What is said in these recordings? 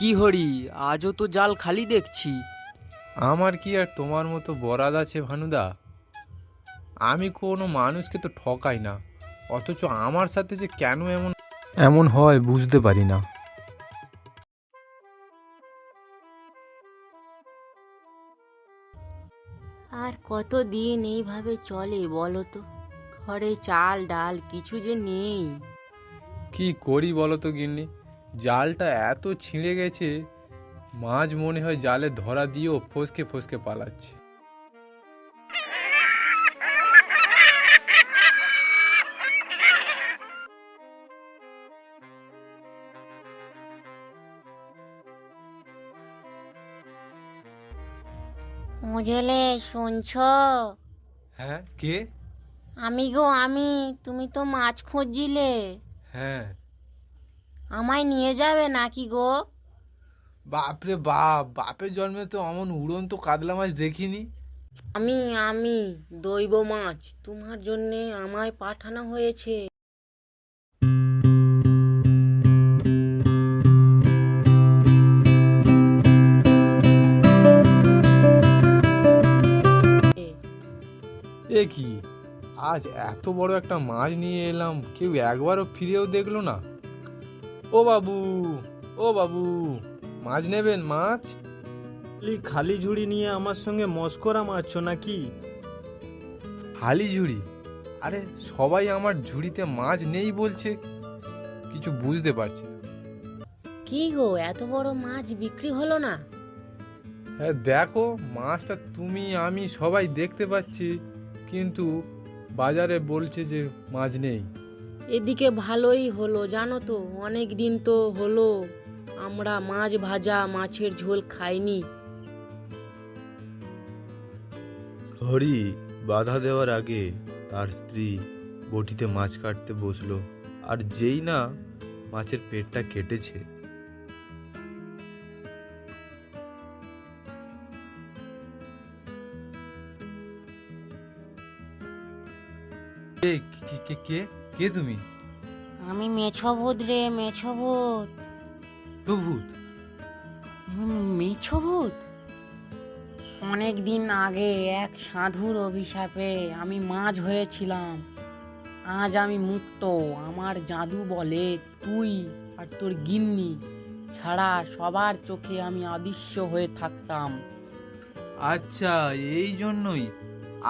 কি হরি, আজও তো জাল খালি দেখছি। আমার কি আর তোমার মতো বরাদ আছে ভানুদা? আমি কোনো মানুষকে তো ঠকাই না, অথচ আমার সাথে যে কেন এমন এমন হয় বুঝতে পারি না। আর কতদিন এইভাবে চলে বলো তো? ঘরে চাল ডাল কিছু যে নেই। কি করি বলো তো গিন্নি, জালটা এত ছিঁড়ে গেছে, মাছ মনে হয় জালে ধরা দিয়েও ফসকে ফসকে পালাচ্ছে। বুঝলে, শুনছো? হ্যাঁ, কে? আমি গো আমি। তুমি তো মাছ খুঁজছিলে। হ্যাঁ। আমায় নিয়ে যাবে নাকি গো? বাপরে বাপ, বাপের জন্মে তো অমন উড়ন্ত কাতলা মাছ দেখিনি। আমি আমি দৈব মাছ তোমার জন্যে আমায় পাঠানো হয়েছে। এ কি, আজ এত বড় একটা মাছ নিয়ে এলাম, কেউ একবারও ফিরেও দেখলো না। ও বাবু, ও বাবু, মাছ নেবেন মাছ? খালি ঝুড়ি নিয়ে আমার সঙ্গে মস্করা মারছো নাকি? হালি ঝুড়ি? আরে সবাই আমার ঝুড়িতে মাছ নেই বলছে, কিছু বুঝতে পারছি না। কি গো, এত বড় মাছ বিক্রি হলো না? হ্যাঁ দেখো, মাছটা তুমি আমি সবাই দেখতে পাচ্ছি, কিন্তু বাজারে বলছে যে মাছ নেই। এদিকে ভালোই হলো জানো তো, অনেক দিন তো হলো আমরা মাছ ভাজা মাছের ঝোল খাইনি। হরি বাধা দেওয়ার আগে তার স্ত্রী বটিতে মাছ কাটতে বসলো, আর যেই না মাছের পেটটা কেটেছে, কে কে কে কে কে তুমি? আমি মেছভূত রে, মেছভূত। প্রভূত? মেছভূত? অনেক দিন আগে এক সাধুর অভিশাপে আমি মাছ হয়েছিলাম। আজ আমি মুক্ত। আমার জাদু বলে তুই আর তোর গিন্নি ছাড়া সবার চোখে আমি অদৃশ্য হয়ে থাকতাম। আচ্ছা, এই জন্যই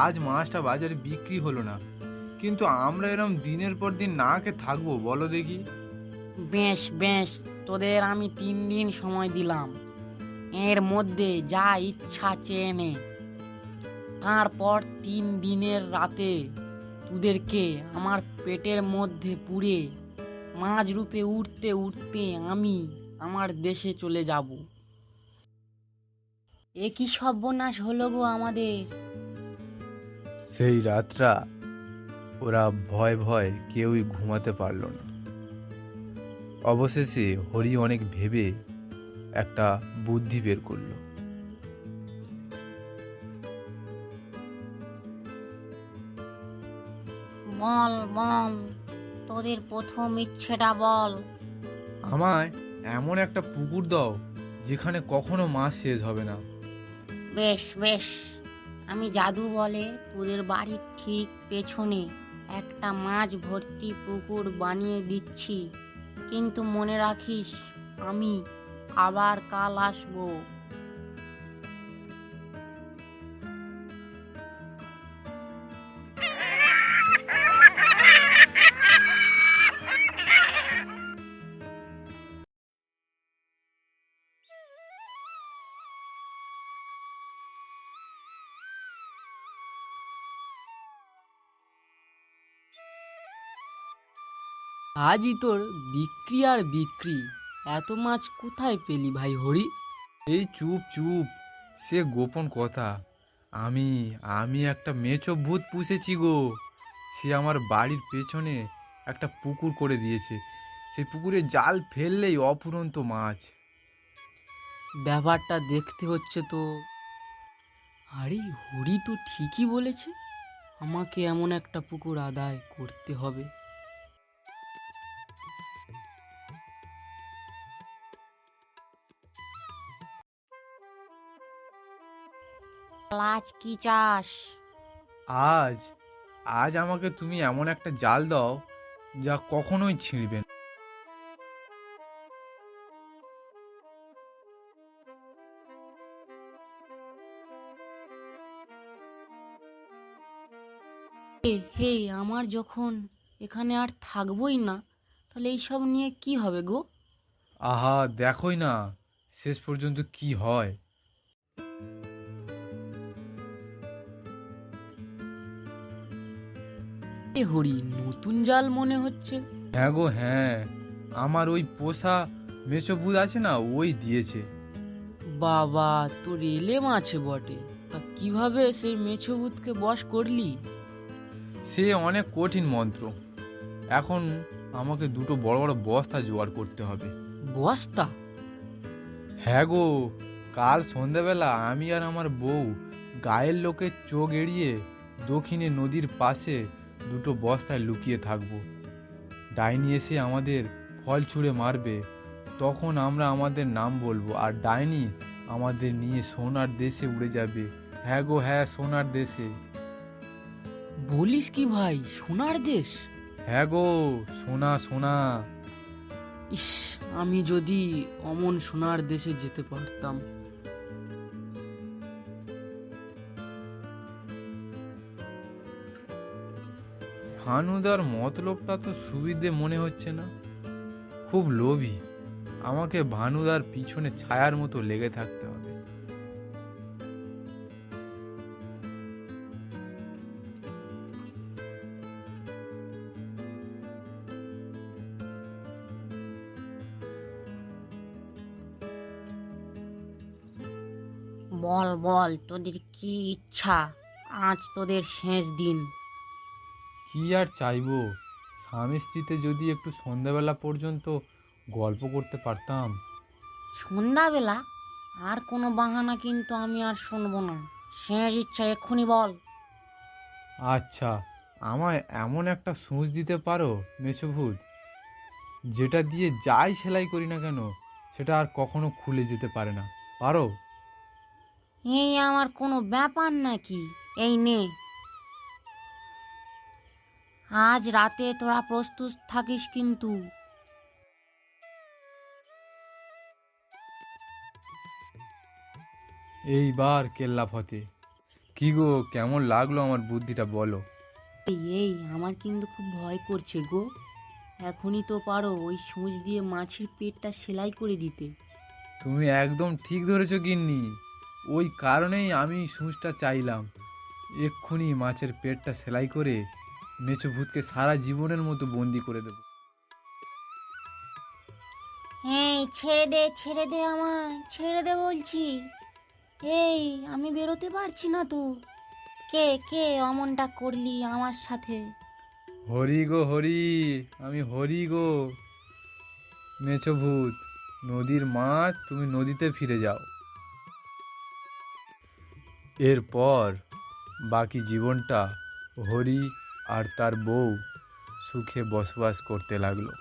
আজ মাছটা বাজারে বিক্রি হলো না। কিন্তু আমরা এরম দিনের পর দিন না খেয়ে থাকবো বলো দেখি? বেশ বেশ, তোদের আমি 3 দিন সময় দিলাম। এর মধ্যে যা ইচ্ছা চেয়ে নে। তারপর 3 দিনের রাতে তোদেরকে আমার পেটের মধ্যে পুড়ে মাছ রূপে উঠতে উঠতে আমি আমার দেশে চলে যাব। এ কি সর্বনাশ হলো গো আমাদের! সেই রাতটা ওরা ভয় ভয় কেউই ঘুমাতে পারল না। অবশেষে হরি অনেক ভেবে একটা বুদ্ধি বের করলো। বল বল, তোদের প্রথম ইচ্ছেটা বল। আমায় এমন একটা পুকুর দাও যেখানে কখনো মাছ শেষ হবে না। বেশ বেশ, আমি জাদু বলে তোদের বাড়ির ঠিক পেছনে একটা মাছ ভর্তি পুকুর বানিয়ে দিচ্ছি। কিন্তু মনে রাখিস, আমি আবার কাল আসবো। আজই তোর বিক্রি আর বিক্রি। এত মাছ কোথায় পেলি ভাই হরি? এই চুপ চুপ, সে গোপন কথা। আমি আমি একটা মেছো ভূত পুষেছি গো। সে আমার বাড়ির পেছনে একটা পুকুর করে দিয়েছে, সেই পুকুরে জাল ফেললেই অফুরন্ত মাছ। ব্যাপারটা দেখতে হচ্ছে তো। আরে হরি তো ঠিকই বলেছে, আমাকে এমন একটা পুকুর আদায় করতে হবে। আজ কি চাস? আজ আজ আমাকে তুমি এমন একটা জাল দাও যা কখনোই ছিঁড়বে না। হে, আমার যখন এখানে আর থাকবোই না, তাহলে এইসব নিয়ে কি হবে গো? আহা, দেখোই না শেষ পর্যন্ত কি হয়। হরি, নতুন জাল মনে হচ্ছে। হ্যাঁ গো হ্যাঁ, আমার ওই পোষা মেছো ভূত আছে না, ওই দিয়েছে। বাবা, তোর এলেম আছে বটে। তা কিভাবে সেই মেছভূতকে বশ করলি? সে অনেক কঠিন মন্ত্র। এখন আমাকে দুটো বড় বড় বস্তা জোগাড় করতে হবে। বস্তা? হ্যাঁ গো, কাল সন্ধ্যাবেলা আমি আর আমার বউ গায়ের লোকের চোখ এড়িয়ে দক্ষিণে নদীর পাশে দুটো বস্তায় লুকিয়ে থাকবো। ডাইনি এসে আমাদের ফল ছুঁড়ে মারবে, তখন আমরা আমাদের নাম বলবো আর ডাইনি আমাদের নিয়ে সোনার দেশে উড়ে যাবে। হ্যাঁ গো হ্যাঁ, সোনার দেশে। বলিস কি ভাই, সোনার দেশ? হ্যাঁ গো, সোনা সোনা। ইস, আমি যদি অমন সোনার দেশে যেতে পারতাম। ভানুদার মতলবটা তো সুবিধে মনে হচ্ছে না, খুব লোভী। আমাকে ভানুদার পিছনে ছায়ার মতো লেগে থাকতে হবে। বল বল, তোদের কি ইচ্ছা? আজ তোদের শেষ দিন। কি আর চাইবো, স্বামী স্ত্রীতে যদি একটু সন্ধ্যাবেলা পর্যন্ত গল্প করতে পারতাম। সন্ধ্যাবেলা? আর কোনো বাহানা কিন্তু আমি আর শুনবো না। শেষ ইচ্ছা এক্ষুনি বল। আচ্ছা, আমায় এমন একটা সূঁচ দিতে পারো মেছোভূত, যেটা দিয়ে যাই সেলাই করি না কেন সেটা আর কখনো খুলে যেতে পারে না, পারো? এই আমার কোনো ব্যাপার নাকি? এই নে, আজ রাতে তোরা প্রস্তুত থাকিস কিন্তু। এইবার কেল্লা ফতে। কি গো, কেমন লাগলো আমার বুদ্ধিটা বলো? এই আমার কিন্তু খুব ভয় করছে গো। এখনই তো পারো ওই সূচ দিয়ে মাছের পেটটা সেলাই করে দিতে। তুমি একদম ঠিক ধরেছো গিন্নি, ওই কারণেই আমি সূঁচটা চাইলাম। এক্ষুনি মাছের পেটটা সেলাই করে মেছো ভূতকে সারা জীবনের মতো বন্দি করে দেব। এই ছেড়ে দে আমায়, ছেড়ে দে বলছি। এই আমি বেরোতে পারছি না তো। কে কে অমনটা করলি আমার সাথে? হরি গো হরি, আমি হরি গো। মেছো ভূত, নদীর মাছ, তুমি নদীতে ফিরে যাও। এরপর বাকি জীবনটা হরি আর তার বউ সুখে বসবাস করতে লাগলো।